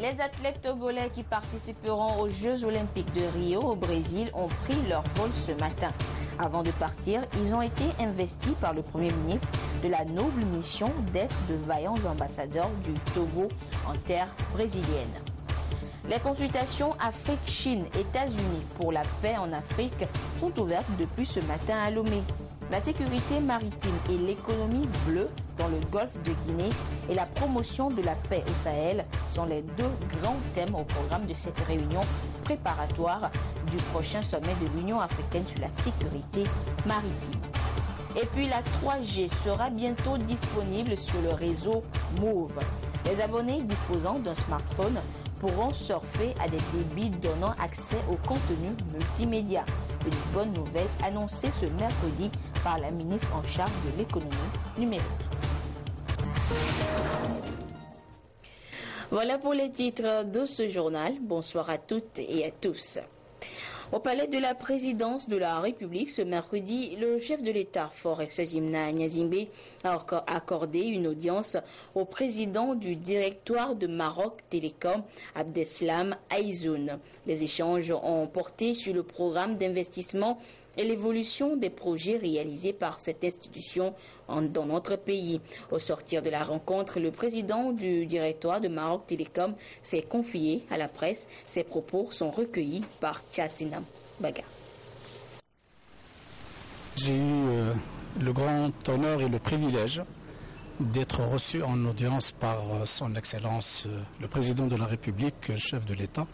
Les athlètes togolais qui participeront aux Jeux Olympiques de Rio au Brésil ont pris leur vol ce matin. Avant de partir, ils ont été investis par le Premier ministre de la noble mission d'être de vaillants ambassadeurs du Togo en terre brésilienne. Les consultations Afrique-Chine, États-Unis pour la paix en Afrique sont ouvertes depuis ce matin à Lomé. La sécurité maritime et l'économie bleue dans le golfe de Guinée et la promotion de la paix au Sahel sont les deux grands thèmes au programme de cette réunion préparatoire du prochain sommet de l'Union africaine sur la sécurité maritime. Et puis la 3G sera bientôt disponible sur le réseau Move. Les abonnés disposant d'un smartphone pourront surfer à des débits donnant accès au contenu multimédia. Une bonne nouvelle annoncée ce mercredi par la ministre en charge de l'économie numérique. Voilà pour les titres de ce journal. Bonsoir à toutes et à tous. Au palais de la présidence de la République, ce mercredi, le chef de l'État, Forex Jimna Nyazimbe, a accordé une audience au président du directoire de Maroc Télécom, Abdeslam Aïzoun. Les échanges ont porté sur le programme d'investissement et l'évolution des projets réalisés par cette institution dans notre pays. Au sortir de la rencontre, le président du directoire de Maroc Télécom s'est confié à la presse. Ses propos sont recueillis par Tchassinam Baga. J'ai eu le grand honneur et le privilège d'être reçu en audience par son Excellence le président de la République, chef de l'État.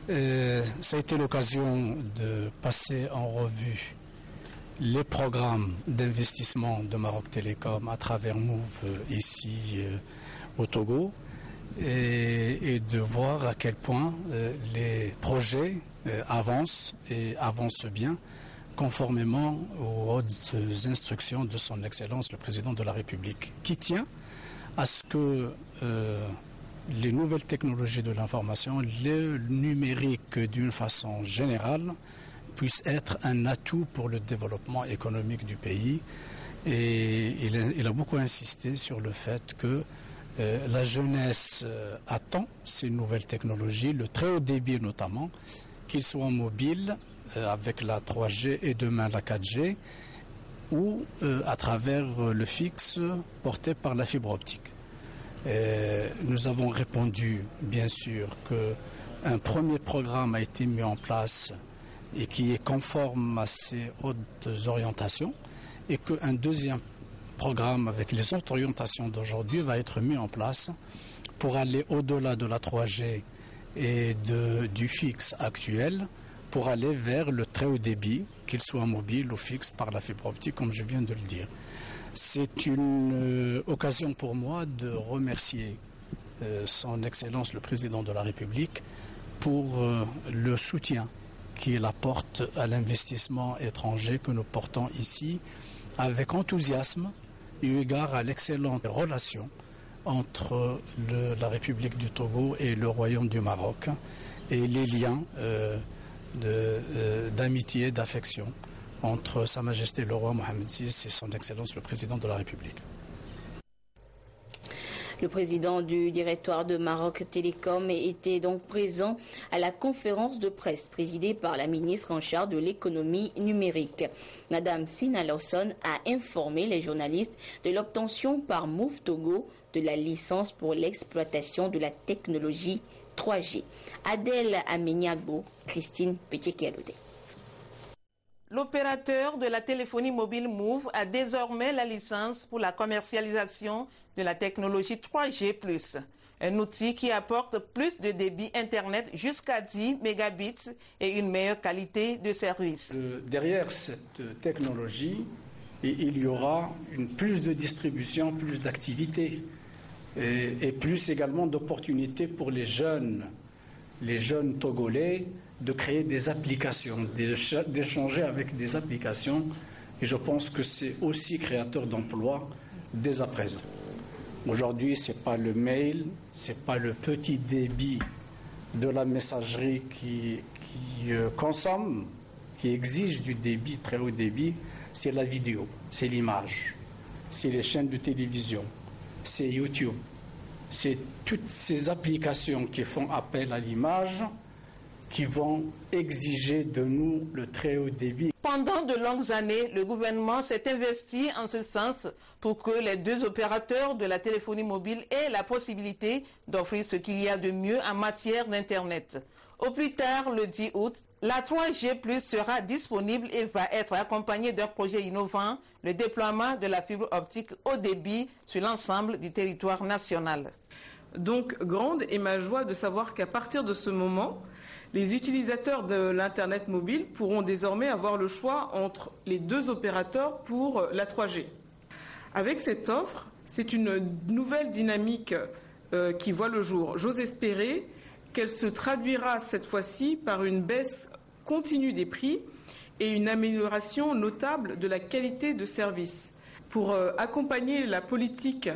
Ça a été l'occasion de passer en revue les programmes d'investissement de Maroc Télécom à travers Move ici au Togo et de voir à quel point les projets avancent et avancent bien conformément aux hautes instructions de son Excellence le président de la République, qui tient à ce que les nouvelles technologies de l'information, le numérique d'une façon générale, puissent être un atout pour le développement économique du pays. Et il a beaucoup insisté sur le fait que la jeunesse attend ces nouvelles technologies, le très haut débit notamment, qu'ils soient mobiles avec la 3G et demain la 4G, ou à travers le fixe porté par la fibre optique. Nous avons répondu, bien sûr, qu'un premier programme a été mis en place et qui est conforme à ces hautes orientations et qu'un deuxième programme avec les autres orientations d'aujourd'hui va être mis en place pour aller au-delà de la 3G et du fixe actuel pour aller vers le très haut débit, qu'il soit mobile ou fixe par la fibre optique, comme je viens de le dire. C'est une occasion pour moi de remercier son Excellence le Président de la République pour le soutien qu'il apporte à l'investissement étranger que nous portons ici avec enthousiasme et eu égard à l'excellente relation entre la République du Togo et le Royaume du Maroc et les liens d'amitié, d'affection entre Sa Majesté le Roi Mohamed VI et son Excellence le Président de la République. Le président du directoire de Maroc Télécom était donc présent à la conférence de presse présidée par la ministre en charge de l'économie numérique. Madame Sina Lawson a informé les journalistes de l'obtention par Move Togo de la licence pour l'exploitation de la technologie 3G. Adèle Ameniagbo, Christine Pechekialode. L'opérateur de la téléphonie mobile Move a désormais la licence pour la commercialisation de la technologie 3G+, un outil qui apporte plus de débit Internet jusqu'à 10 mégabits et une meilleure qualité de service. Derrière cette technologie, il y aura plus de distribution, plus d'activités et plus également d'opportunités pour les jeunes togolais de créer des applications, d'échanger avec des applications. Et je pense que c'est aussi créateur d'emplois dès à présent. Aujourd'hui, ce n'est pas le mail, ce n'est pas le petit débit de la messagerie qui consomme, qui exige du débit, très haut débit, c'est la vidéo, c'est l'image, c'est les chaînes de télévision, c'est YouTube, c'est toutes ces applications qui font appel à l'image qui vont exiger de nous le très haut débit. Pendant de longues années, le gouvernement s'est investi en ce sens pour que les deux opérateurs de la téléphonie mobile aient la possibilité d'offrir ce qu'il y a de mieux en matière d'Internet. Au plus tard, le 10 août, la 3G+ sera disponible et va être accompagnée d'un projet innovant, le déploiement de la fibre optique haut débit sur l'ensemble du territoire national. Donc, grande est ma joie de savoir qu'à partir de ce moment, les utilisateurs de l'Internet mobile pourront désormais avoir le choix entre les deux opérateurs pour la 3G. Avec cette offre, c'est une nouvelle dynamique qui voit le jour. J'ose espérer qu'elle se traduira cette fois-ci par une baisse continue des prix et une amélioration notable de la qualité de service. Pour accompagner la politique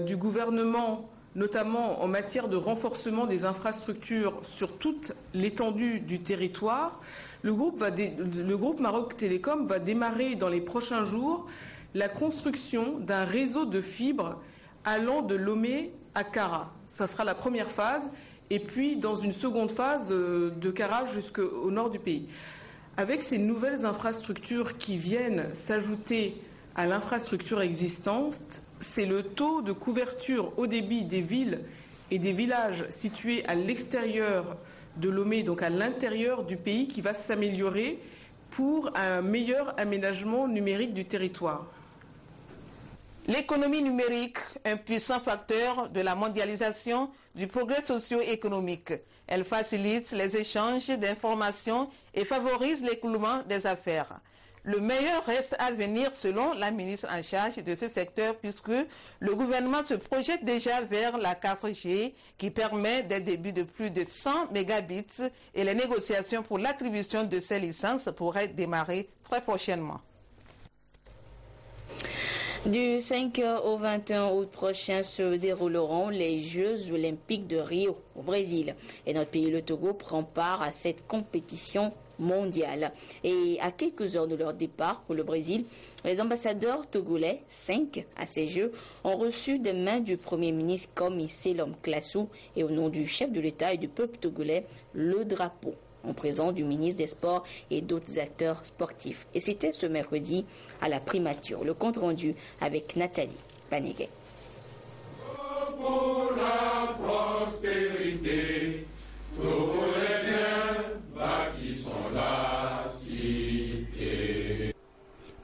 du gouvernement, notamment en matière de renforcement des infrastructures sur toute l'étendue du territoire, le groupe Maroc Télécom va démarrer dans les prochains jours la construction d'un réseau de fibres allant de Lomé à Kara. Ça sera la première phase, et puis dans une seconde phase de Kara jusqu'au nord du pays. Avec ces nouvelles infrastructures qui viennent s'ajouter à l'infrastructure existante, c'est le taux de couverture haut débit des villes et des villages situés à l'extérieur de Lomé, donc à l'intérieur du pays, qui va s'améliorer pour un meilleur aménagement numérique du territoire. L'économie numérique, un puissant facteur de la mondialisation du progrès socio-économique. Elle facilite les échanges d'informations et favorise l'écoulement des affaires. Le meilleur reste à venir selon la ministre en charge de ce secteur puisque le gouvernement se projette déjà vers la 4G qui permet des débuts de plus de 100 mégabits et les négociations pour l'attribution de ces licences pourraient démarrer très prochainement. Du 5 au 21 août prochain se dérouleront les Jeux olympiques de Rio au Brésil. Et notre pays, le Togo, prend part à cette compétition mondiale. Et à quelques heures de leur départ pour le Brésil, les ambassadeurs togolais, 5 à ces Jeux, ont reçu des mains du Premier ministre Komi Selom Klassou et au nom du chef de l'État et du peuple togolais, le drapeau, en présence du ministre des Sports et d'autres acteurs sportifs. Et c'était ce mercredi à la primature. Le compte rendu avec Nathalie Panéguet. Pour la prospérité, tous les biens, bâtissons la cité.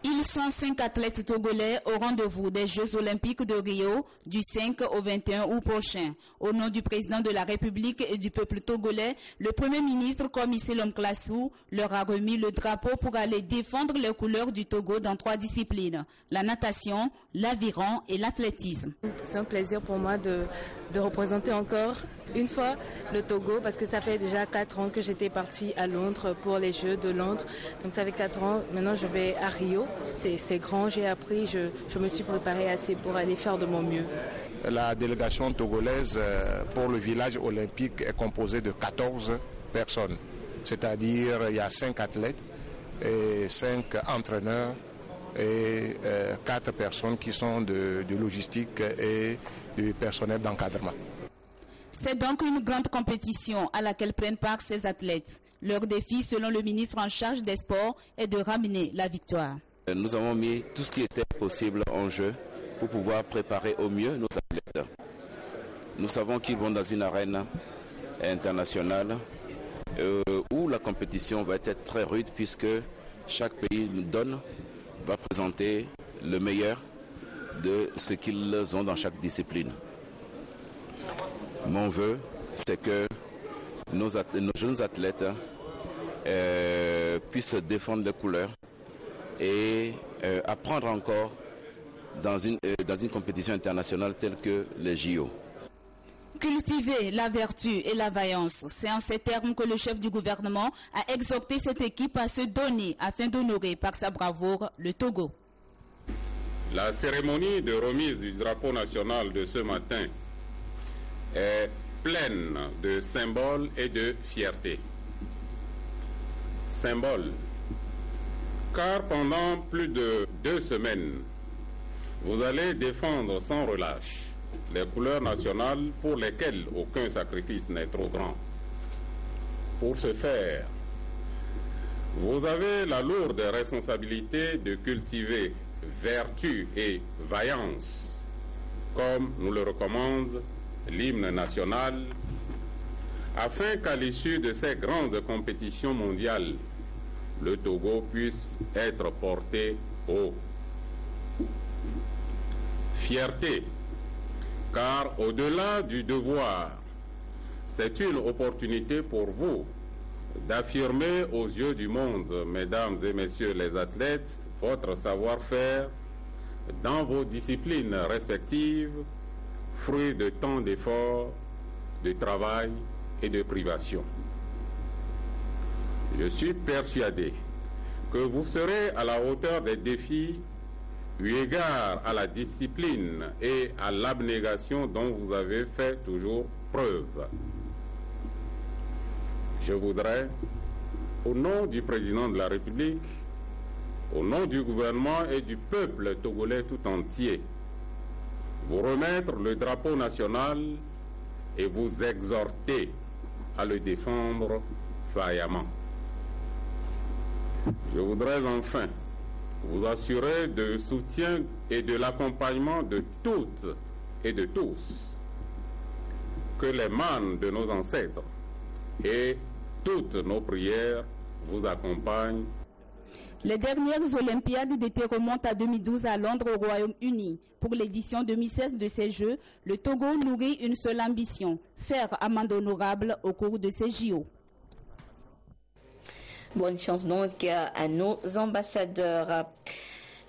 Ils sont 5 athlètes togolais au rendez-vous des Jeux olympiques de Rio du 5 au 21 août prochain. Au nom du président de la République et du peuple togolais, le Premier ministre Komi Selom Klassou leur a remis le drapeau pour aller défendre les couleurs du Togo dans 3 disciplines, la natation, l'aviron et l'athlétisme. C'est un plaisir pour moi de représenter encore une fois le Togo parce que ça fait déjà 4 ans que j'étais partie à Londres pour les Jeux de Londres. Donc ça fait 4 ans, maintenant je vais à Rio. C'est grand, j'ai appris, je me suis préparée assez pour aller faire de mon mieux. La délégation togolaise pour le village olympique est composée de 14 personnes. C'est-à-dire il y a 5 athlètes et 5 entraîneurs et 4 personnes qui sont de logistique et du personnel d'encadrement. C'est donc une grande compétition à laquelle prennent part ces athlètes. Leur défi, selon le ministre en charge des sports, est de ramener la victoire. Nous avons mis tout ce qui était possible en jeu pour pouvoir préparer au mieux nos athlètes. Nous savons qu'ils vont dans une arène internationale où la compétition va être très rude puisque chaque pays va présenter le meilleur de ce qu'ils ont dans chaque discipline. Mon vœu, c'est que nos jeunes athlètes puissent défendre les couleurs et apprendre encore dans une compétition internationale telle que les JO. Cultiver la vertu et la vaillance, c'est en ces termes que le chef du gouvernement a exhorté cette équipe à se donner afin d'honorer par sa bravoure le Togo. La cérémonie de remise du drapeau national de ce matin est pleine de symboles et de fierté. Symbole, car pendant plus de 2 semaines, vous allez défendre sans relâche les couleurs nationales pour lesquelles aucun sacrifice n'est trop grand. Pour ce faire, vous avez la lourde responsabilité de cultiver vertu et vaillance, comme nous le recommande l'hymne national, afin qu'à l'issue de ces grandes compétitions mondiales, le Togo puisse être porté haut. Fierté, car au-delà du devoir, c'est une opportunité pour vous d'affirmer aux yeux du monde, mesdames et messieurs les athlètes, votre savoir-faire dans vos disciplines respectives, fruit de tant d'efforts, de travail et de privation. Je suis persuadé que vous serez à la hauteur des défis eu égard à la discipline et à l'abnégation dont vous avez fait toujours preuve. Je voudrais, au nom du président de la République, au nom du gouvernement et du peuple togolais tout entier, vous remettre le drapeau national et vous exhorter à le défendre vaillamment. Je voudrais enfin vous assurer du soutien et de l'accompagnement de toutes et de tous, que les mânes de nos ancêtres et toutes nos prières vous accompagnent. Les dernières Olympiades d'été remontent à 2012 à Londres au Royaume-Uni. Pour l'édition 2016 de ces Jeux, le Togo nourrit une seule ambition, faire amende honorable au cours de ces JO. Bonne chance donc à nos ambassadeurs.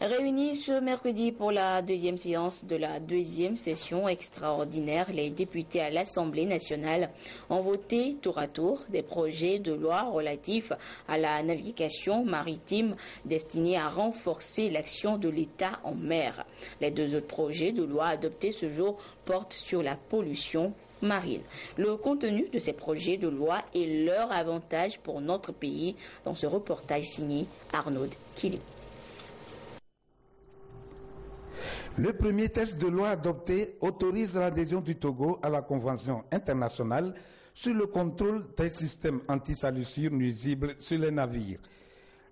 Réunis ce mercredi pour la deuxième séance de la deuxième session extraordinaire, les députés à l'Assemblée nationale ont voté tour à tour des projets de loi relatifs à la navigation maritime destinés à renforcer l'action de l'État en mer. Les deux autres projets de loi adoptés ce jour portent sur la pollution marine. Le contenu de ces projets de loi et leur avantage pour notre pays dans ce reportage signé Arnaud Kili. Le premier texte de loi adopté autorise l'adhésion du Togo à la Convention internationale sur le contrôle des systèmes anti-salissures nuisibles sur les navires.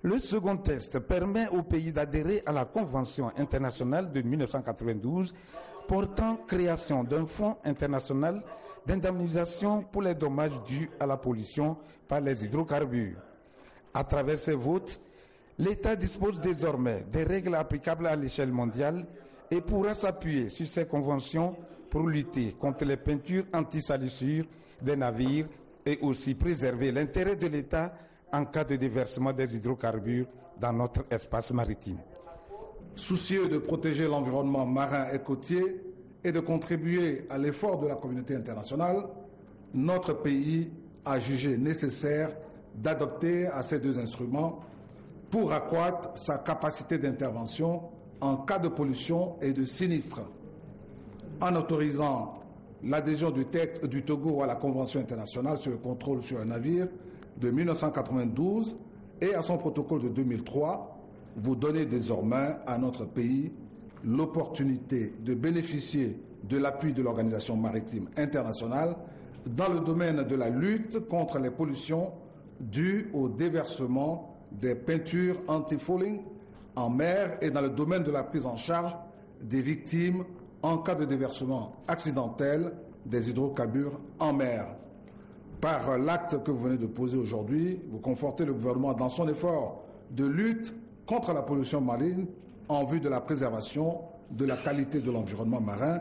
Le second texte permet au pays d'adhérer à la Convention internationale de 1992 portant création d'un fonds international d'indemnisation pour les dommages dus à la pollution par les hydrocarbures. À travers ces votes, l'État dispose désormais des règles applicables à l'échelle mondiale et pourra s'appuyer sur ces conventions pour lutter contre les peintures anti-salissures des navires et aussi préserver l'intérêt de l'État en cas de déversement des hydrocarbures dans notre espace maritime. Soucieux de protéger l'environnement marin et côtier et de contribuer à l'effort de la communauté internationale, notre pays a jugé nécessaire d'adopter à ces deux instruments pour accroître sa capacité d'intervention en cas de pollution et de sinistre. En autorisant l'adhésion du Togo à la Convention internationale sur le contrôle sur un navire de 1992 et à son protocole de 2003, vous donnez désormais à notre pays l'opportunité de bénéficier de l'appui de l'Organisation maritime internationale dans le domaine de la lutte contre les pollutions dues au déversement des peintures anti-fouling en mer et dans le domaine de la prise en charge des victimes en cas de déversement accidentel des hydrocarbures en mer. Par l'acte que vous venez de poser aujourd'hui, vous confortez le gouvernement dans son effort de lutte contre la pollution marine en vue de la préservation de la qualité de l'environnement marin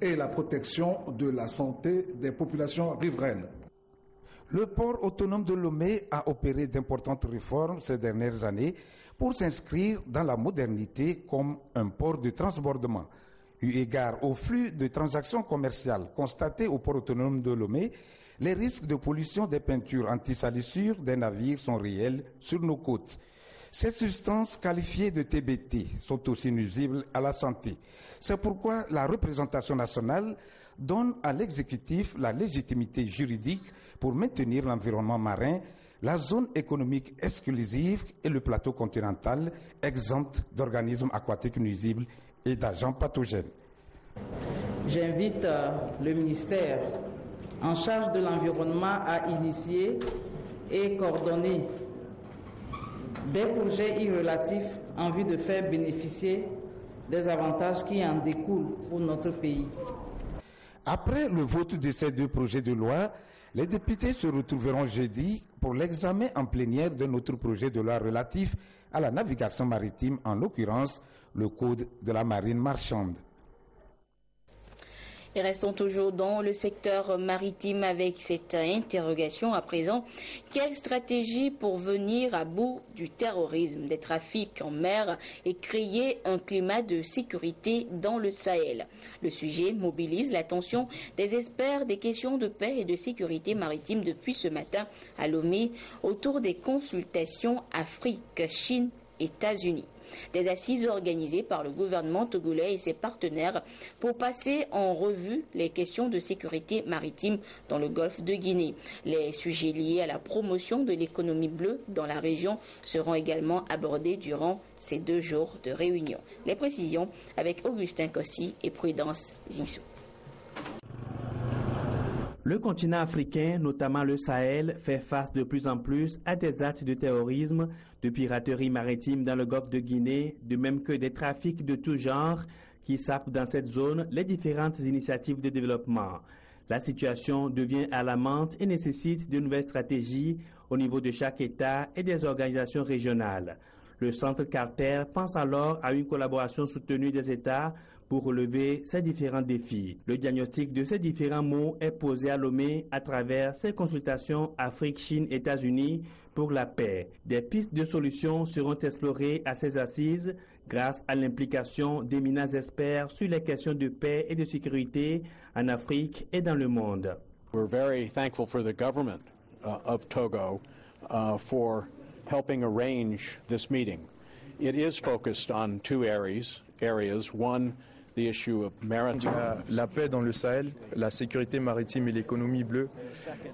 et la protection de la santé des populations riveraines. Le port autonome de Lomé a opéré d'importantes réformes ces dernières années pour s'inscrire dans la modernité comme un port de transbordement. Eu égard au flux de transactions commerciales constatés au port autonome de Lomé, les risques de pollution des peintures anti-salissures des navires sont réels sur nos côtes. Ces substances qualifiées de TBT sont aussi nuisibles à la santé. C'est pourquoi la représentation nationale donne à l'exécutif la légitimité juridique pour maintenir l'environnement marin, la zone économique exclusive et le plateau continental exempt d'organismes aquatiques nuisibles et d'agents pathogènes. J'invite le ministère en charge de l'environnement à initier et coordonner des projets irrelatifs en vue de faire bénéficier des avantages qui en découlent pour notre pays. Après le vote de ces deux projets de loi, les députés se retrouveront jeudi pour l'examen en plénière d'un autre projet de loi relatif à la navigation maritime, en l'occurrence le Code de la marine marchande. Et restons toujours dans le secteur maritime avec cette interrogation à présent. Quelle stratégie pour venir à bout du terrorisme, des trafics en mer et créer un climat de sécurité dans le Sahel? Le sujet mobilise l'attention des experts des questions de paix et de sécurité maritime depuis ce matin à Lomé autour des consultations Afrique-Chine États-Unis. Des assises organisées par le gouvernement togolais et ses partenaires pour passer en revue les questions de sécurité maritime dans le golfe de Guinée. Les sujets liés à la promotion de l'économie bleue dans la région seront également abordés durant ces 2 jours de réunion. Les précisions avec Augustin Kossi et Prudence Zissou. Le continent africain, notamment le Sahel, fait face de plus en plus à des actes de terrorisme, de piraterie maritime dans le golfe de Guinée, de même que des trafics de tout genre qui sapent dans cette zone les différentes initiatives de développement. La situation devient alarmante et nécessite de nouvelles stratégies au niveau de chaque État et des organisations régionales. Le Centre Carter pense alors à une collaboration soutenue des États pour relever ces différents défis. Le diagnostic de ces différents mots est posé à Lomé à travers ces consultations Afrique-Chine-États-Unis pour la paix. Des pistes de solutions seront explorées à ces assises grâce à l'implication d'éminents experts sur les questions de paix et de sécurité en Afrique et dans le monde. We're very thankful for the government of Togo for helping arrange this meeting. It is focused on 2 areas. One, the issue of maritime. La paix dans le Sahel, la sécurité maritime et l'économie bleue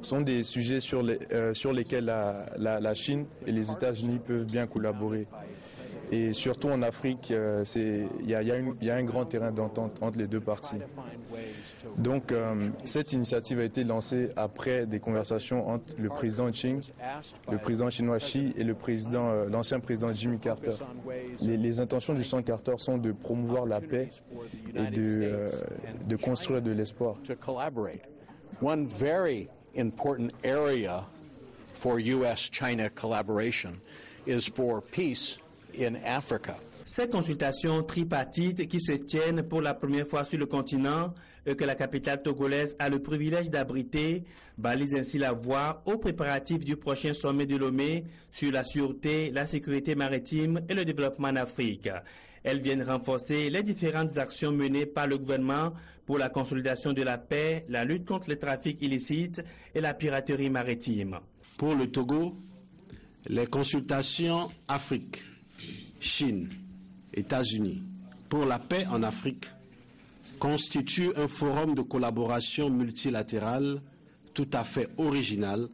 sont des sujets sur lesquels la Chine et les États-Unis peuvent bien collaborer. Et surtout en Afrique, il y a un grand terrain d'entente entre les deux parties. Donc cette initiative a été lancée après des conversations entre le président Xi, le président chinois Xi et l'ancien président Jimmy Carter. Les intentions du Centre Carter sont de promouvoir la paix et de construire de l'espoir. One very important area for US-China collaboration is for peace in Africa. Ces consultations tripartites qui se tiennent pour la première fois sur le continent et que la capitale togolaise a le privilège d'abriter balisent ainsi la voie aux préparatifs du prochain sommet de Lomé sur la sûreté, la sécurité maritime et le développement en Afrique. Elles viennent renforcer les différentes actions menées par le gouvernement pour la consolidation de la paix, la lutte contre les trafics illicites et la piraterie maritime. Pour le Togo, les consultations Afrique, Chine, États-Unis pour la paix en Afrique constituent un forum de collaboration multilatérale tout à fait original,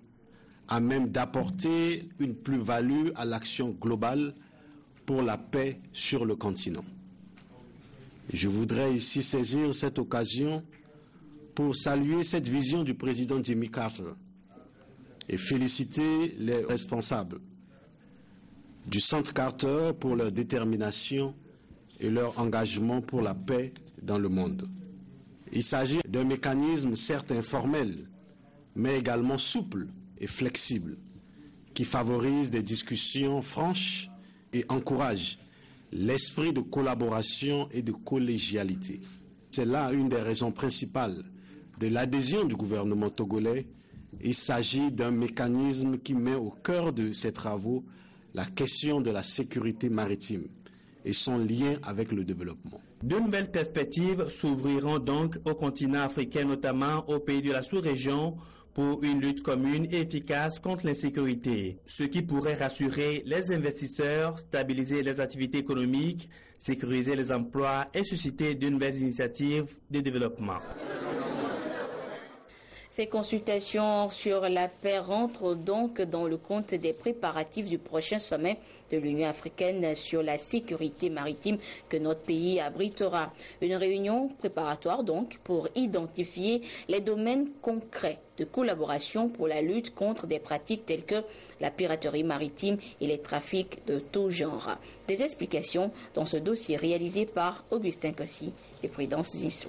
à même d'apporter une plus-value à l'action globale pour la paix sur le continent. Je voudrais ici saisir cette occasion pour saluer cette vision du président Jimmy Carter et féliciter les responsables du Centre Carter pour leur détermination et leur engagement pour la paix dans le monde. Il s'agit d'un mécanisme certes informel, mais également souple et flexible, qui favorise des discussions franches et encourage l'esprit de collaboration et de collégialité. C'est là une des raisons principales de l'adhésion du gouvernement togolais. Il s'agit d'un mécanisme qui met au cœur de ses travaux la question de la sécurité maritime et son lien avec le développement. De nouvelles perspectives s'ouvriront donc au continent africain, notamment aux pays de la sous-région, pour une lutte commune et efficace contre l'insécurité, ce qui pourrait rassurer les investisseurs, stabiliser les activités économiques, sécuriser les emplois et susciter de nouvelles initiatives de développement. Ces consultations sur la paix rentrent donc dans le compte des préparatifs du prochain sommet de l'Union africaine sur la sécurité maritime que notre pays abritera. Une réunion préparatoire donc pour identifier les domaines concrets de collaboration pour la lutte contre des pratiques telles que la piraterie maritime et les trafics de tout genre. Des explications dans ce dossier réalisé par Augustin Kossi et Prudence Zissou.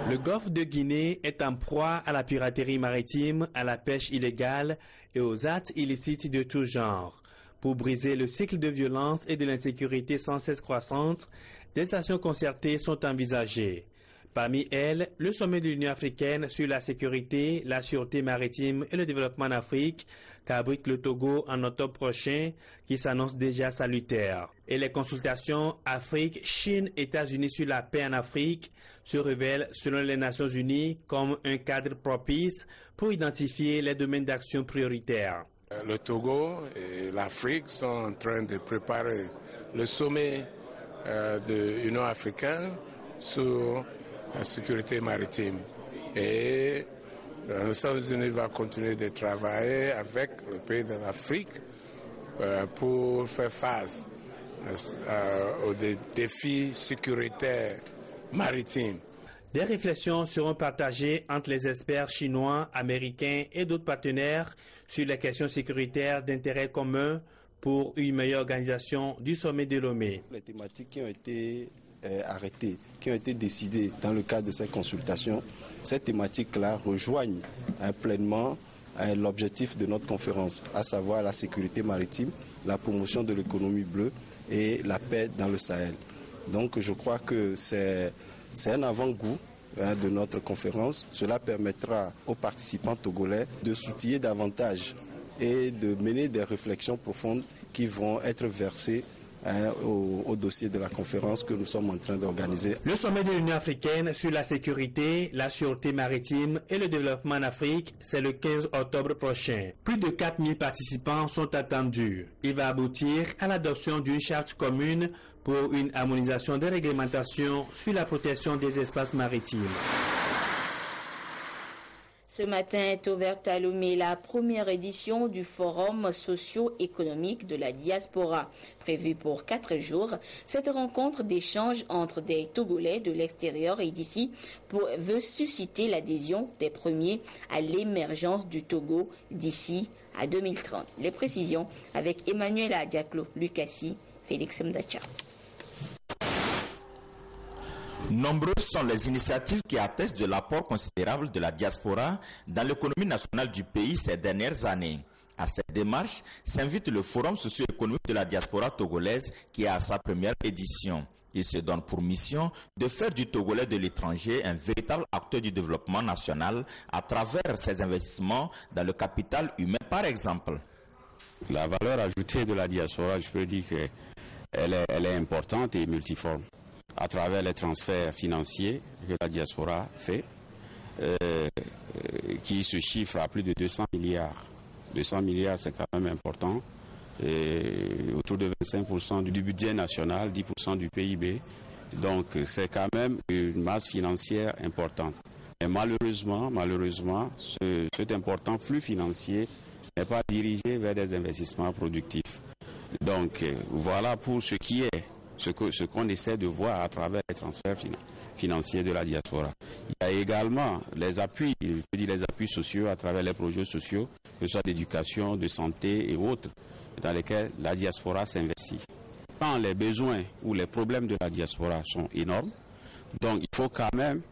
Le golfe de Guinée est en proie à la piraterie maritime, à la pêche illégale et aux actes illicites de tout genre. Pour briser le cycle de violence et de l'insécurité sans cesse croissante, des actions concertées sont envisagées. Parmi elles, le sommet de l'Union africaine sur la sécurité, la sûreté maritime et le développement en Afrique, qu'abrite le Togo en octobre prochain, qui s'annonce déjà salutaire. Et les consultations Afrique, Chine, États-Unis sur la paix en Afrique se révèlent, selon les Nations Unies, comme un cadre propice pour identifier les domaines d'action prioritaires. Le Togo et l'Afrique sont en train de préparer le sommet de l'Union africaine sur la sécurité maritime. Et les Nations Unies vont continuer de travailler avec les pays de l'Afrique pour faire face aux défis sécuritaires maritimes. Des réflexions seront partagées entre les experts chinois, américains et d'autres partenaires sur les questions sécuritaires d'intérêt commun pour une meilleure organisation du sommet de Lomé. Les thématiques qui ont été arrêtées, qui ont été décidées dans le cadre de ces consultations, ces thématiques-là rejoignent pleinement l'objectif de notre conférence, à savoir la sécurité maritime, la promotion de l'économie bleue et la paix dans le Sahel. Donc je crois que c'est un avant-goût de notre conférence. Cela permettra aux participants togolais de s'outiller davantage et de mener des réflexions profondes qui vont être versées au dossier de la conférence que nous sommes en train d'organiser. Le sommet de l'Union africaine sur la sécurité, la sûreté maritime et le développement en Afrique, c'est le 15 octobre prochain. Plus de 4000 participants sont attendus. Il va aboutir à l'adoption d'une charte commune pour une harmonisation des réglementations sur la protection des espaces maritimes. Ce matin est ouverte à Lomé la première édition du Forum socio-économique de la diaspora. Prévue pour 4 jours, cette rencontre d'échange entre des Togolais de l'extérieur et d'ici veut susciter l'adhésion des premiers à l'émergence du Togo d'ici à 2030. Les précisions avec Emmanuel Adiaklo, Lucassi, Félix Mdacha. Nombreuses sont les initiatives qui attestent de l'apport considérable de la diaspora dans l'économie nationale du pays ces dernières années. À cette démarche s'invite le Forum socio-économique de la diaspora togolaise qui est à sa première édition. Il se donne pour mission de faire du Togolais de l'étranger un véritable acteur du développement national à travers ses investissements dans le capital humain par exemple. La valeur ajoutée de la diaspora, je peux dire qu'elle est importante et multiforme. À travers les transferts financiers que la diaspora fait, qui se chiffrent à plus de 200 milliards. 200 milliards, c'est quand même important. Et autour de 25% du budget national, 10% du PIB. Donc, c'est quand même une masse financière importante. Et malheureusement, cet important flux financier n'est pas dirigé vers des investissements productifs. Donc, voilà pour ce qui est. Ce qu'on essaie de voir à travers les transferts financiers de la diaspora. Il y a également les appuis, les appuis sociaux à travers les projets sociaux, que ce soit d'éducation, de santé et autres, dans lesquels la diaspora s'investit. Quand les besoins ou les problèmes de la diaspora sont énormes, donc il faut quand même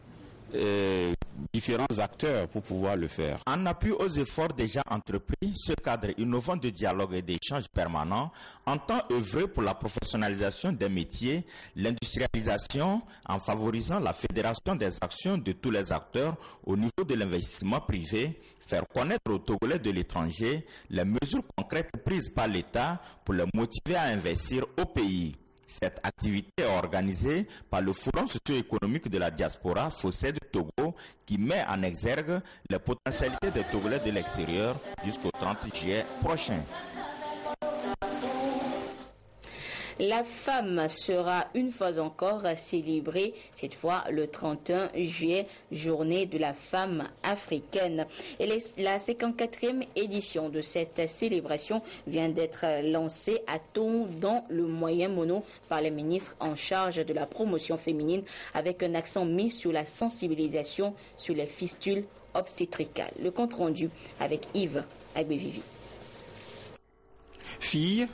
différents acteurs pour pouvoir le faire. En appui aux efforts déjà entrepris, ce cadre innovant de dialogue et d'échange permanent entend œuvrer pour la professionnalisation des métiers, l'industrialisation en favorisant la fédération des actions de tous les acteurs au niveau de l'investissement privé, faire connaître aux Togolais de l'étranger les mesures concrètes prises par l'État pour les motiver à investir au pays. Cette activité est organisée par le Forum socio-économique de la diaspora FOSSED Togo qui met en exergue les potentialités des Togolais de l'extérieur jusqu'au 30 juillet prochain. La femme sera une fois encore célébrée, cette fois le 31 juillet, journée de la femme africaine. Et la 54e édition de cette célébration vient d'être lancée à Tongo dans le Moyen Mono par les ministres en charge de la promotion féminine, avec un accent mis sur la sensibilisation sur les fistules obstétricales. Le compte rendu avec Yves Agbevivi. Filles,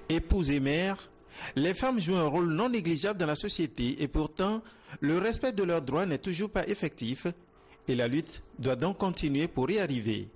épouses et mères, les femmes jouent un rôle non négligeable dans la société et pourtant, le respect de leurs droits n'est toujours pas effectif et la lutte doit donc continuer pour y arriver.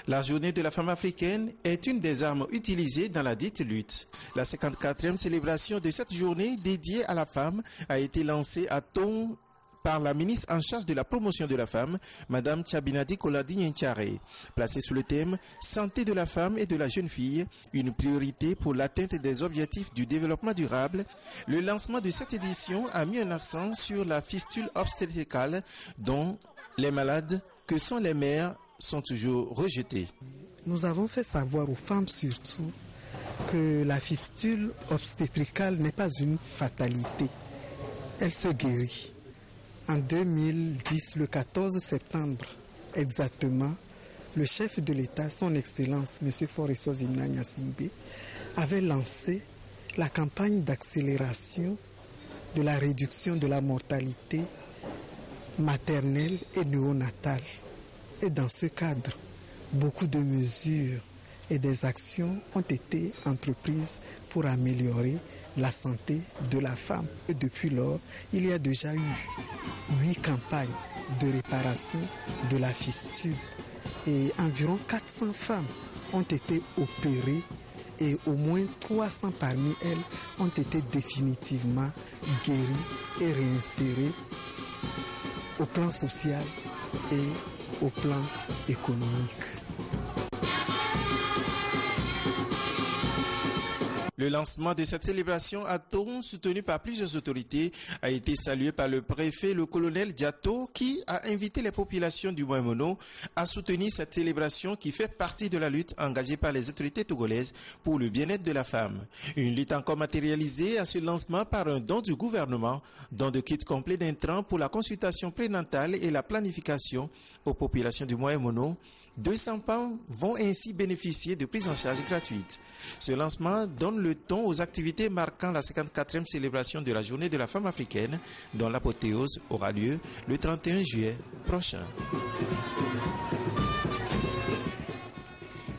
La journée de la femme africaine est une des armes utilisées dans la dite lutte. La 54e célébration de cette journée dédiée à la femme a été lancée à Tongo par la ministre en charge de la promotion de la femme, Mme Tchabinadi Koladi Ntiare. Placée sous le thème « Santé de la femme et de la jeune fille, une priorité pour l'atteinte des objectifs du développement durable », le lancement de cette édition a mis un accent sur la fistule obstétricale dont les malades, que sont les mères, sont toujours rejetés. Nous avons fait savoir aux femmes surtout que la fistule obstétricale n'est pas une fatalité. Elle se guérit. En 2010, le 14 septembre exactement, le chef de l'État, son Excellence, M. Foreso Zinna Simbe, avait lancé la campagne d'accélération de la réduction de la mortalité maternelle et néonatale. Et dans ce cadre, beaucoup de mesures et des actions ont été entreprises pour améliorer la santé de la femme. Et depuis lors, il y a déjà eu 8 campagnes de réparation de la fistule et environ 400 femmes ont été opérées et au moins 300 parmi elles ont été définitivement guéries et réinsérées au plan social et au plan économique. Le lancement de cette célébration à Tongo, soutenu par plusieurs autorités, a été salué par le préfet, le colonel Diato, qui a invité les populations du Moyen Mono à soutenir cette célébration qui fait partie de la lutte engagée par les autorités togolaises pour le bien-être de la femme. Une lutte encore matérialisée à ce lancement par un don du gouvernement, don de kits complets d'intrants pour la consultation prénatale et la planification aux populations du Moyen Mono. 200 femmes vont ainsi bénéficier de prises en charge gratuites. Ce lancement donne le ton aux activités marquant la 54e célébration de la journée de la femme africaine, dont l'apothéose aura lieu le 31 juillet prochain.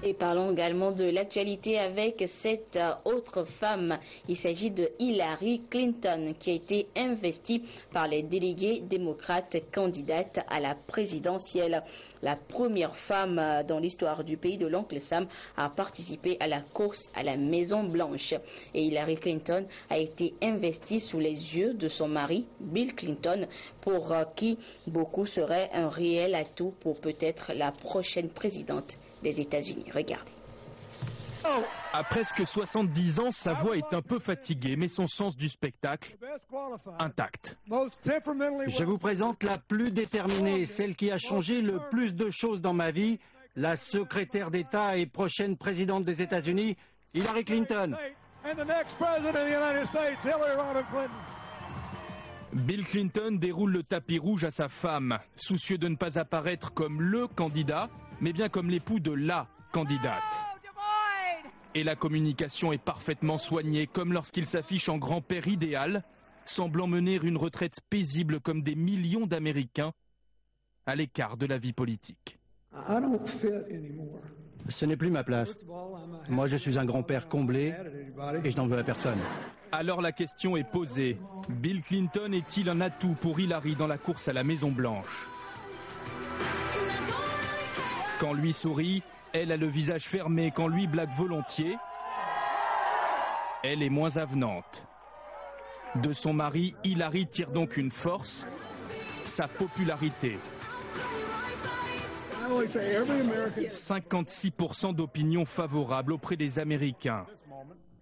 Et parlons également de l'actualité avec cette autre femme. Il s'agit de Hillary Clinton qui a été investie par les délégués démocrates candidates à la présidentielle. La première femme dans l'histoire du pays de l'oncle Sam a participé à la course à la Maison Blanche. Et Hillary Clinton a été investie sous les yeux de son mari, Bill Clinton, pour qui beaucoup seraient un réel atout pour peut-être la prochaine présidente des États-Unis. Regardez. À presque 70 ans, sa voix est un peu fatiguée, mais son sens du spectacle intact. Je vous présente la plus déterminée, celle qui a changé le plus de choses dans ma vie, la secrétaire d'État et prochaine présidente des États-Unis, Hillary Clinton. Bill Clinton déroule le tapis rouge à sa femme, soucieux de ne pas apparaître comme le candidat, mais bien comme l'époux de la candidate. Et la communication est parfaitement soignée, comme lorsqu'il s'affiche en grand-père idéal, semblant mener une retraite paisible comme des millions d'Américains à l'écart de la vie politique. Ce n'est plus ma place. Moi, je suis un grand-père comblé et je n'en veux à personne. Alors la question est posée. Bill Clinton est-il un atout pour Hillary dans la course à la Maison-Blanche ? Quand lui sourit, elle a le visage fermé. Quand lui blague volontiers, elle est moins avenante. De son mari, Hillary tire donc une force, sa popularité. 56% d'opinion favorable auprès des Américains,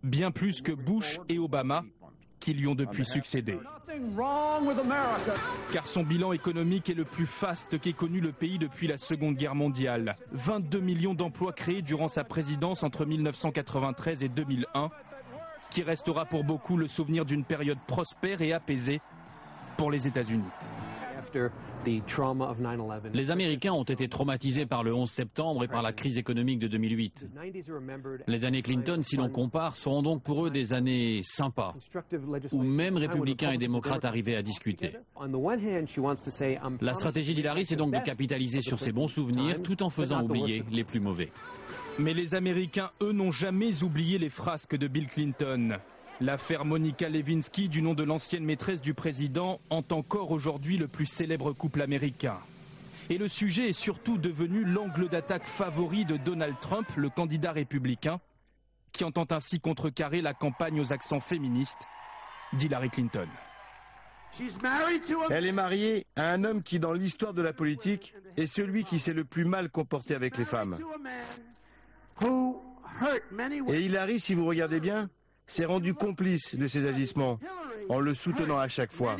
bien plus que Bush et Obama, qui lui ont depuis succédé. Car son bilan économique est le plus faste qu'ait connu le pays depuis la Seconde Guerre mondiale. 22 millions d'emplois créés durant sa présidence entre 1993 et 2001, qui restera pour beaucoup le souvenir d'une période prospère et apaisée pour les États-Unis. Les Américains ont été traumatisés par le 11 septembre et par la crise économique de 2008. Les années Clinton, si l'on compare, seront donc pour eux des années sympas, où même républicains et démocrates arrivaient à discuter. La stratégie d'Hillary, c'est donc de capitaliser sur ces bons souvenirs tout en faisant oublier les plus mauvais. Mais les Américains, eux, n'ont jamais oublié les frasques de Bill Clinton. L'affaire Monica Lewinsky, du nom de l'ancienne maîtresse du président, hante encore aujourd'hui le plus célèbre couple américain. Et le sujet est surtout devenu l'angle d'attaque favori de Donald Trump, le candidat républicain, qui entend ainsi contrecarrer la campagne aux accents féministes d'Hillary Clinton. Elle est mariée à un homme qui, dans l'histoire de la politique, est celui qui s'est le plus mal comporté avec les femmes. Et Hillary, si vous regardez bien, s'est rendu complice de ses agissements en le soutenant à chaque fois.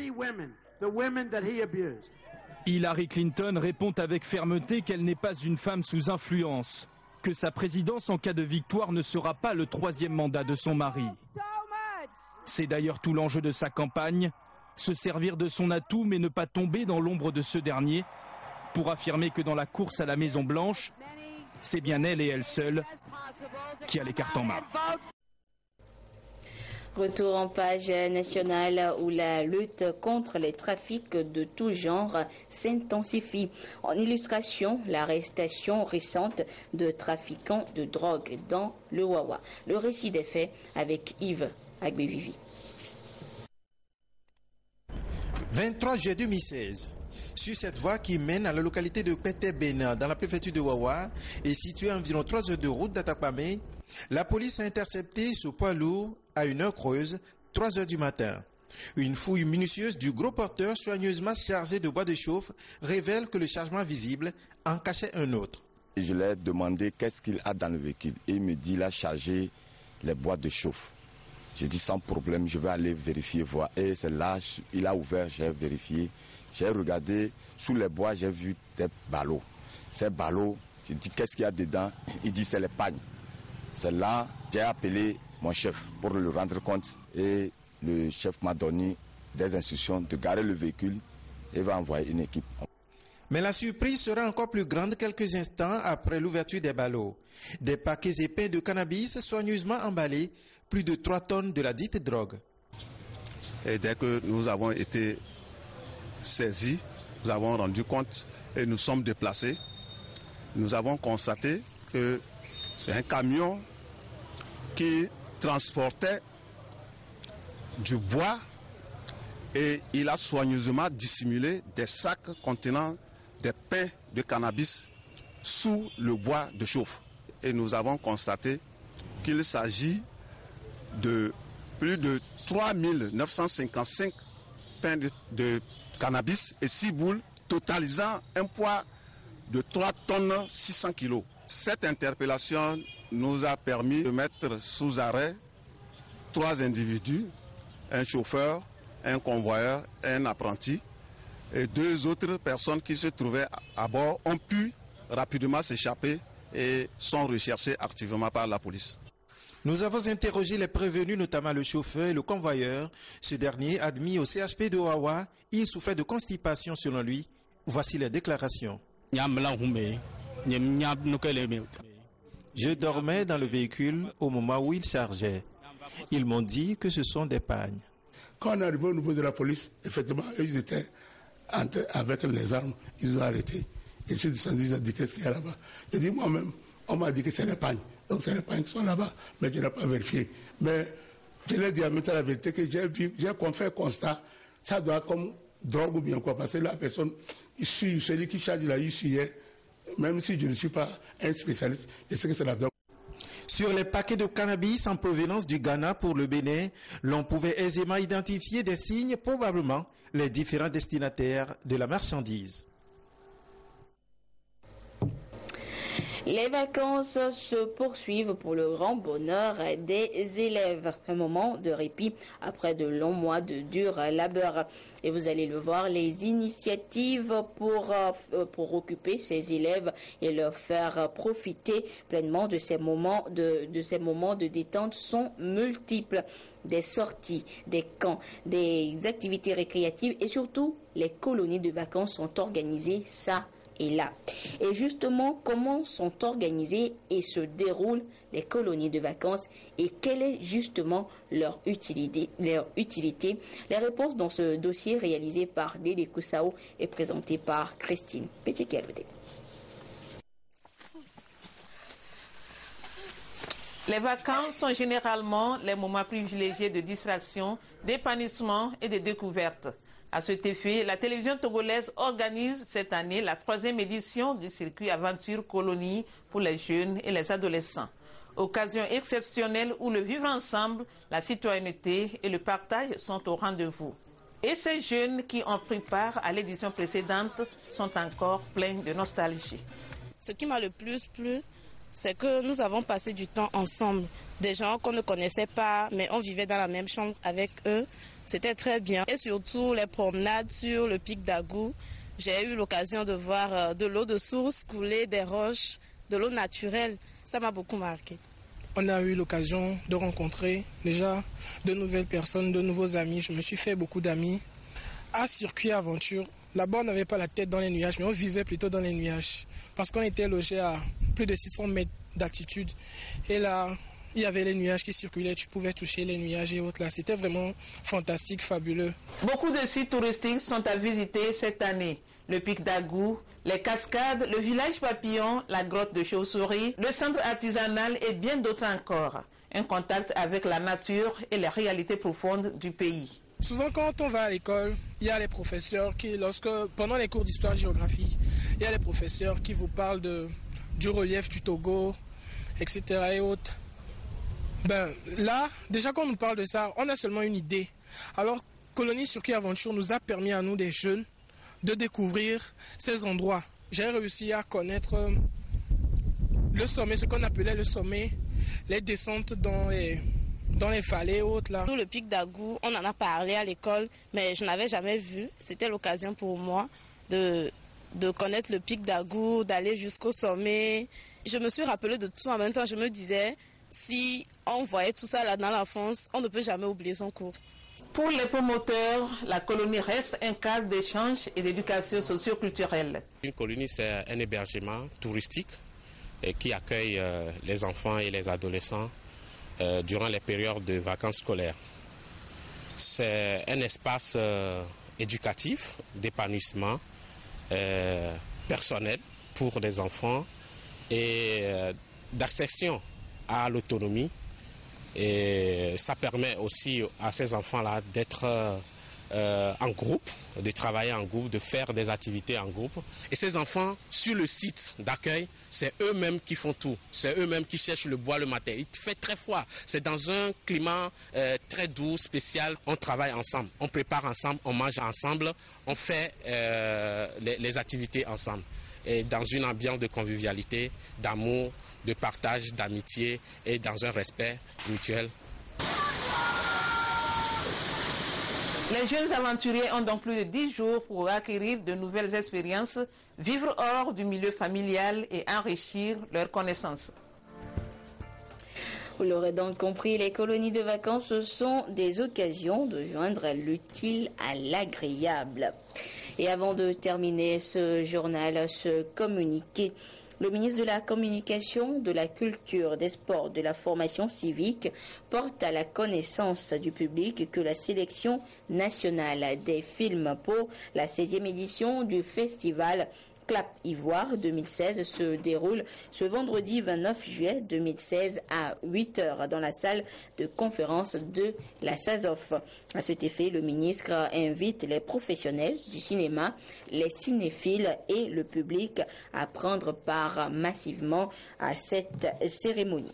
Hillary Clinton répond avec fermeté qu'elle n'est pas une femme sous influence, que sa présidence en cas de victoire ne sera pas le 3e mandat de son mari. C'est d'ailleurs tout l'enjeu de sa campagne, se servir de son atout mais ne pas tomber dans l'ombre de ce dernier, pour affirmer que dans la course à la Maison-Blanche, c'est bien elle et elle seule qui a les cartes en main. Retour en page nationale où la lutte contre les trafics de tout genre s'intensifie. En illustration, l'arrestation récente de trafiquants de drogue dans le Wawa. Le récit des faits avec Yves Agbevivi. 23 juillet 2016. Sur cette voie qui mène à la localité de Pété-Bénin, dans la préfecture de Wawa, et située à environ 3 heures de route d'Atakpamé, la police a intercepté ce poids lourd à une heure creuse, 3 heures du matin. Une fouille minutieuse du gros porteur soigneusement chargé de bois de chauffe révèle que le chargement visible en cachait un autre. Je lui ai demandé qu'est-ce qu'il a dans le véhicule et il me dit qu'il a chargé les bois de chauffe. J'ai dit sans problème, je vais aller vérifier, voir. Et c'est là, il a ouvert, j'ai vérifié. J'ai regardé, sous les bois, j'ai vu des ballots. Ces ballots, j'ai dit qu'est-ce qu'il y a dedans? Il dit c'est les pagnes. C'est là, j'ai appelé mon chef pour le rendre compte et le chef m'a donné des instructions de garer le véhicule et va envoyer une équipe. Mais la surprise sera encore plus grande quelques instants après l'ouverture des ballots. Des paquets épais de cannabis soigneusement emballés, plus de 3 tonnes de la dite drogue. Et dès que nous avons été saisis, nous avons rendu compte et nous sommes déplacés. Nous avons constaté que c'est un camion qui transportait du bois et il a soigneusement dissimulé des sacs contenant des pains de cannabis sous le bois de chauffe. Et nous avons constaté qu'il s'agit de plus de 3955 pains de cannabis et 6 boules, totalisant un poids de 3 tonnes 600 kilos. Cette interpellation nous a permis de mettre sous arrêt 3 individus, un chauffeur, un convoyeur et un apprenti. Et 2 autres personnes qui se trouvaient à bord ont pu rapidement s'échapper et sont recherchées activement par la police. Nous avons interrogé les prévenus, notamment le chauffeur et le convoyeur. Ce dernier, admis au CHP de Wawa, il souffrait de constipation selon lui. Voici les déclarations. Je dormais dans le véhicule au moment où ils chargeaient. Ils m'ont dit que ce sont des pagnes. Quand on est arrivé au niveau de la police, effectivement, ils étaient avec les armes, ils ont arrêté. Et je suis descendu, ils ont dit qu'est-ce qu'il y a là-bas. J'ai dit moi-même, on m'a dit que c'est les pagnes. Donc c'est les pagnes qui sont là-bas, mais je n'ai pas vérifié. Mais je l'ai dit à la vérité que j'ai fait constat, ça doit comme drogue ou bien quoi, parce que la personne, celui qui charge là, ici, même si je ne suis pas un spécialiste, je sais que c'est la drogue. Sur les paquets de cannabis en provenance du Ghana pour le Bénin, l'on pouvait aisément identifier des signes, probablement les différents destinataires de la marchandise. Les vacances se poursuivent pour le grand bonheur des élèves. Un moment de répit après de longs mois de dur labeur. Et vous allez le voir, les initiatives pour occuper ces élèves et leur faire profiter pleinement de ces moments de détente sont multiples. Des sorties, des camps, des activités récréatives et surtout les colonies de vacances sont organisées ça et là. Et justement, comment sont organisées et se déroulent les colonies de vacances et quelle est justement leur utilité? Les réponses dans ce dossier réalisé par Dédé Koussao et présenté par Christine Petit-Kelodé. Les vacances sont généralement les moments privilégiés de distraction, d'épanouissement et de découverte. À cet effet, la télévision togolaise organise cette année la 3e édition du circuit Aventure Colonie pour les jeunes et les adolescents. Occasion exceptionnelle où le vivre ensemble, la citoyenneté et le partage sont au rendez-vous. Et ces jeunes qui ont pris part à l'édition précédente sont encore pleins de nostalgie. Ce qui m'a le plus plu, c'est que nous avons passé du temps ensemble. Des gens qu'on ne connaissait pas, mais on vivait dans la même chambre avec eux. C'était très bien. Et surtout les promenades sur le pic d'Agou. J'ai eu l'occasion de voir de l'eau de source couler, des roches, de l'eau naturelle. Ça m'a beaucoup marqué. On a eu l'occasion de rencontrer déjà de nouvelles personnes, de nouveaux amis. Je me suis fait beaucoup d'amis. À Circuit Aventure, là-bas on n'avait pas la tête dans les nuages, mais on vivait plutôt dans les nuages. Parce qu'on était logé à plus de 600 mètres d'altitude. Et là, il y avait les nuages qui circulaient, tu pouvais toucher les nuages et autres là. C'était vraiment fantastique, fabuleux. Beaucoup de sites touristiques sont à visiter cette année. Le pic d'Agou, les cascades, le village papillon, la grotte de Chauve-souris, le centre artisanal et bien d'autres encore. Un contact avec la nature et les réalités profondes du pays. Souvent quand on va à l'école, il y a les professeurs qui, pendant les cours d'histoire-géographie, il y a les professeurs qui vous parlent du relief du Togo, etc. et autres. Là, déjà quand on nous parle de ça, on a seulement une idée. Alors, Colonie Circuit Aventure nous a permis à nous, des jeunes, de découvrir ces endroits. J'ai réussi à connaître le sommet, ce qu'on appelait le sommet, les descentes dans les vallées hautes là. Nous, le pic d'Agou, on en a parlé à l'école, mais je n'avais jamais vu. C'était l'occasion pour moi de connaître le pic d'Agou, d'aller jusqu'au sommet. Je me suis rappelé de tout en même temps. Je me disais, si on voyait tout ça là dans l'enfance, on ne peut jamais oublier son cours. Pour les promoteurs, la colonie reste un cadre d'échange et d'éducation socio-culturelle. Une colonie, c'est un hébergement touristique qui accueille les enfants et les adolescents durant les périodes de vacances scolaires. C'est un espace éducatif, d'épanouissement personnel pour les enfants et d'accession à l'autonomie. Et ça permet aussi à ces enfants-là d'être en groupe, de travailler en groupe, de faire des activités en groupe. Et ces enfants, sur le site d'accueil, c'est eux-mêmes qui font tout. C'est eux-mêmes qui cherchent le bois le matin. Il fait très froid. C'est dans un climat très doux, spécial. On travaille ensemble, on prépare ensemble, on mange ensemble, on fait les activités ensemble. Et dans une ambiance de convivialité, d'amour, de partage, d'amitié et dans un respect mutuel. Les jeunes aventuriers ont donc plus de 10 jours pour acquérir de nouvelles expériences, vivre hors du milieu familial et enrichir leurs connaissances. Vous l'aurez donc compris, les colonies de vacances sont des occasions de joindre l'utile à l'agréable. Et avant de terminer ce journal, ce communiqué, le ministre de la Communication, de la Culture, des Sports, de la Formation civique porte à la connaissance du public que la sélection nationale des films pour la 16e édition du festival Clap Ivoire 2016 se déroule ce vendredi 29 juillet 2016 à 8h dans la salle de conférence de la SAZOF. À cet effet, le ministre invite les professionnels du cinéma, les cinéphiles et le public à prendre part massivement à cette cérémonie.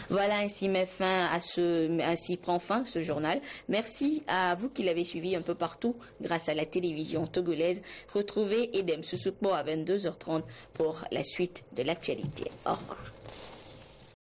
Voilà, ainsi prend fin ce journal. Merci à vous qui l'avez suivi un peu partout grâce à la télévision togolaise. Retrouvez Edem Susukbo à 22h30 pour la suite de l'actualité. Au revoir.